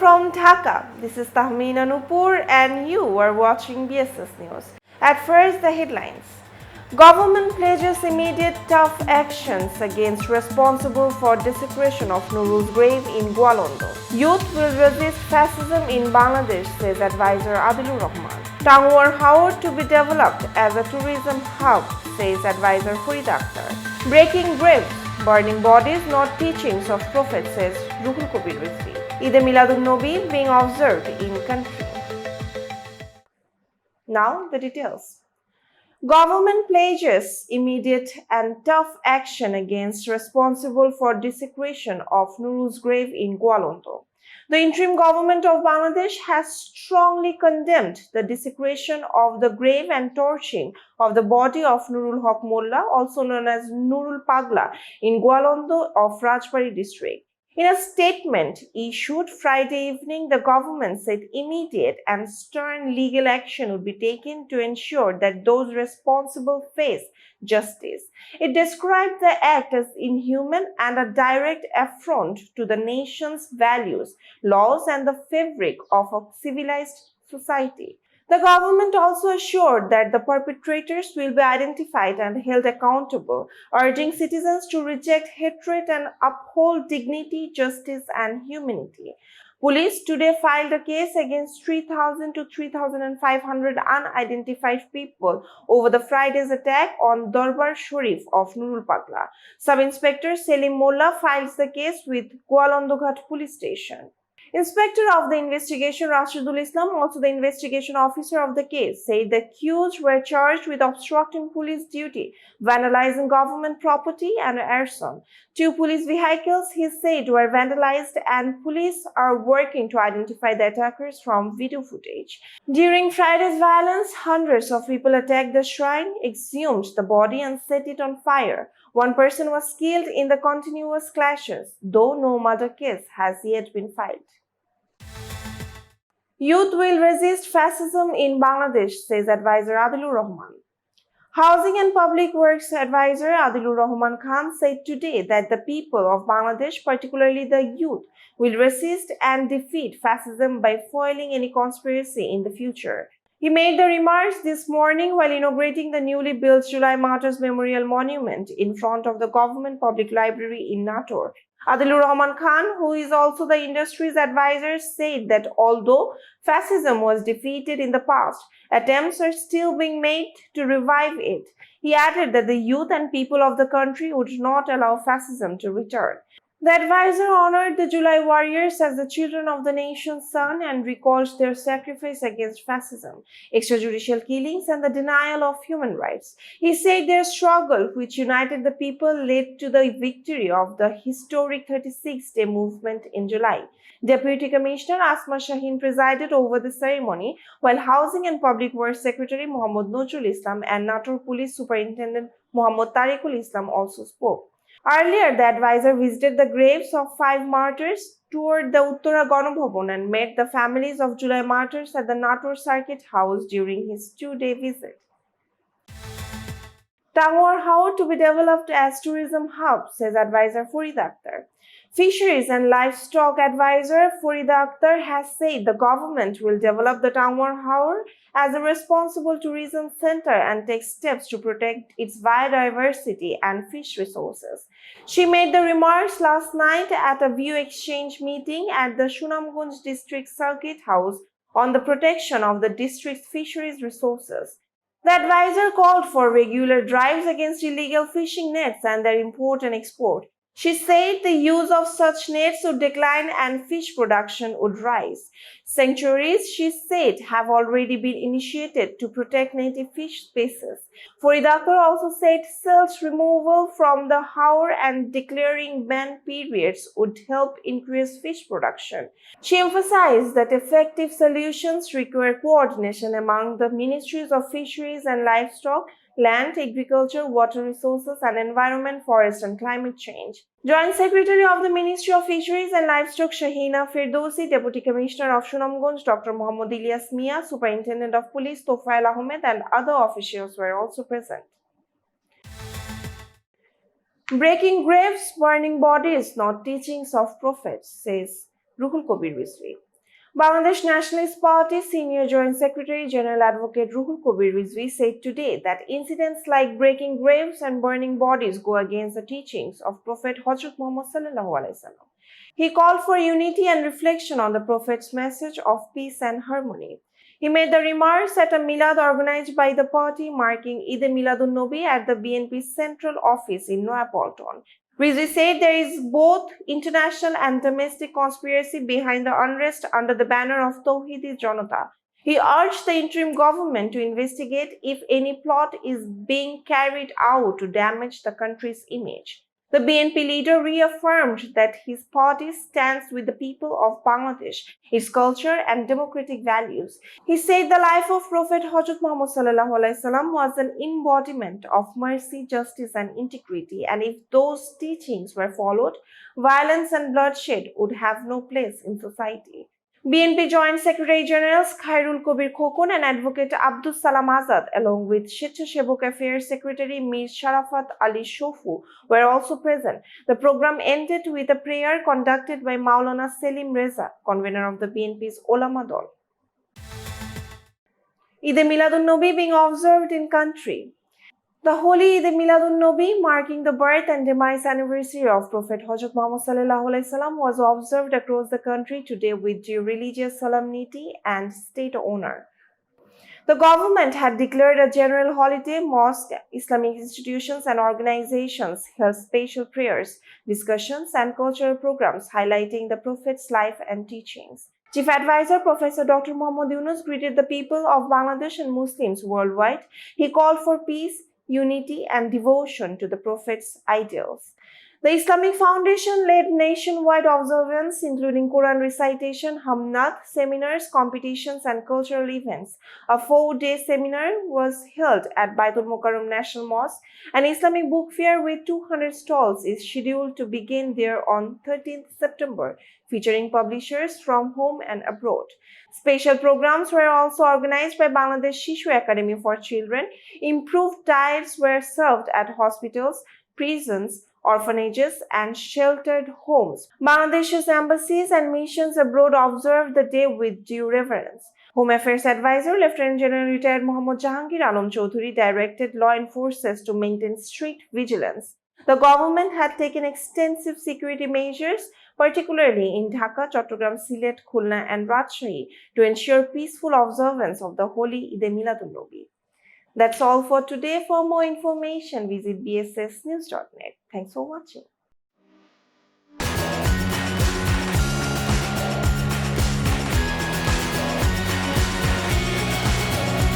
from Dhaka, this is Tahmeena Nupur and you are watching BSS News. At first, the headlines. Government pledges immediate tough actions against responsible for desecration of Nurul's grave in Goalondo. Youth will resist fascism in Bangladesh, says advisor Adilur Rahman. Tangwar Haur to be developed as a tourism hub, says advisor Farida Akhtar. Breaking graves, burning bodies, not teachings of Prophet, says Nurul Pagla. Miladunnabi being observed in country. Now the details. Government pledges immediate and tough action against responsible for desecration of Nurul's grave in Goalondo. The interim government of Bangladesh has strongly condemned the desecration of the grave and torching of the body of Nurul Haque Molla, also known as Nural Pagla, in Goalondo of Rajbari district. In a statement issued Friday evening, the government said immediate and stern legal action would be taken to ensure that those responsible face justice. It described the act as inhuman and a direct affront to the nation's values, laws, and the fabric of a civilized society. The government also assured that the perpetrators will be identified and held accountable, urging citizens to reject hatred and uphold dignity, justice, and humanity. Police today filed a case against 3,000 to 3,500 unidentified people over the Friday's attack on Darbar Sharif of Nural Pagla. Sub-Inspector Selim Molla files the case with Goalondo Police Station. Inspector of the investigation Rashidul Islam, also the investigation officer of the case, said the accused were charged with obstructing police duty, vandalizing government property, and arson. 2 police vehicles, he said, were vandalized, and police are working to identify the attackers from video footage. During Friday's violence, hundreds of people attacked the shrine, exhumed the body, and set it on fire. 1 person was killed in the continuous clashes, though no murder case has yet been filed. Youth will resist fascism in Bangladesh, says advisor Adilur Rahman. Housing and Public Works advisor Adilur Rahman Khan said today that the people of Bangladesh, particularly the youth, will resist and defeat fascism by foiling any conspiracy in the future. He made the remarks this morning while inaugurating the newly built July Martyrs Memorial Monument in front of the Government Public Library in Nator. Adilur Rahman Khan, who is also the industry's advisor, said that although fascism was defeated in the past, attempts are still being made to revive it. He added that the youth and people of the country would not allow fascism to return. The advisor honored the July warriors as the children of the nation's son and recalled their sacrifice against fascism, extrajudicial killings, and the denial of human rights. He said their struggle, which united the people, led to the victory of the historic 36-day movement in July. Deputy Commissioner Asma Shaheen presided over the ceremony, while Housing and Public Works Secretary Muhammad Nurul Islam and Nator Police Superintendent Muhammad Tariqul Islam also spoke. Earlier, the advisor visited the graves of 5 martyrs, toured the Uttara Ganabhavan, and met the families of July martyrs at the Nator Circuit House during his 2-day visit. Tangwar Haur to be developed as tourism hub, says advisor Farida Akhtar. Fisheries and Livestock Advisor Farida Akhtar has said the government will develop the Tangwar Haur as a responsible tourism center and take steps to protect its biodiversity and fish resources. She made the remarks last night at a view exchange meeting at the Sunamganj District Circuit House on the protection of the district's fisheries resources. The advisor called for regular drives against illegal fishing nets and their import and export. She said the use of such nets would decline and fish production would rise. Sanctuaries, she said, have already been initiated to protect native fish species. Farida Akhtar also said silt removal from the Haur and declaring ban periods would help increase fish production. She emphasized that effective solutions require coordination among the ministries of fisheries and livestock, land, agriculture, water resources, and environment, forest, and climate change. Joint Secretary of the Ministry of Fisheries and Livestock Shahina Firdausi, Deputy Commissioner of Sunamganj Dr. Muhammad Ilyas Mia, Superintendent of Police Tofail Ahmed, and other officials were also present. Breaking graves, burning bodies, not teachings of prophets, says Ruhul Kabir Rizvi. Bangladesh Nationalist Party Senior Joint Secretary General Advocate Ruhul Kabir Rizvi said today that incidents like breaking graves and burning bodies go against the teachings of Prophet Hazrat Muhammad sallallahu alaihi wasallam. He called for unity and reflection on the Prophet's message of peace and harmony. He made the remarks at a Milad organized by the party marking Eid Miladunnabi at the BNP's central office in Neapolitan. Rizvi said there is both international and domestic conspiracy behind the unrest under the banner of Tawhidi Janata. He urged the interim government to investigate if any plot is being carried out to damage the country's image. The BNP leader reaffirmed that his party stands with the people of Bangladesh, its culture and democratic values. He said the life of Prophet Hazrat Muhammad sallallahu alaihi wasallam was an embodiment of mercy, justice and integrity, and if those teachings were followed, violence and bloodshed would have no place in society. BNP Joint Secretary Generals Khairul Kabir Khokon and Advocate Abdus Salam Azad, along with Shebok Affairs Secretary Mir Sharafat Ali Shofu, were also present. The program ended with a prayer conducted by Maulana Selim Reza, convener of the BNP's Ulama Dal. Eid Miladunnabi being observed in country. The holy Eid Miladunnabi, marking the birth and demise anniversary of Prophet Hazrat Muhammad sallallahu alaihi wasallam, was observed across the country today with due religious solemnity and state honor. The government had declared a general holiday. Mosques, Islamic institutions and organizations held special prayers, discussions and cultural programs highlighting the Prophet's life and teachings. Chief Advisor Professor Dr. Muhammad Yunus greeted the people of Bangladesh and Muslims worldwide. He called for peace, unity and devotion to the Prophet's ideals. The Islamic Foundation led nationwide observance, including Quran recitation, Hamnat, seminars, competitions, and cultural events. A 4-day seminar was held at Baitul Mukarram National Mosque. An Islamic book fair with 200 stalls is scheduled to begin there on 13th September, featuring publishers from home and abroad. Special programs were also organized by Bangladesh Shishu Academy for Children. Improved diets were served at hospitals, prisons, orphanages and sheltered homes. Bangladesh's embassies and missions abroad observed the day with due reverence. Home Affairs Advisor Lieutenant General retired Mohammad Jahangir Alam Chaudhuri directed law enforcers to maintain strict vigilance. The government had taken extensive security measures, particularly in Dhaka, Chattogram, Sylhet, Khulna and Rajshahi, to ensure peaceful observance of the holy Eid Miladunnabi. That's all for today. For more information, visit bssnews.net. Thanks for watching.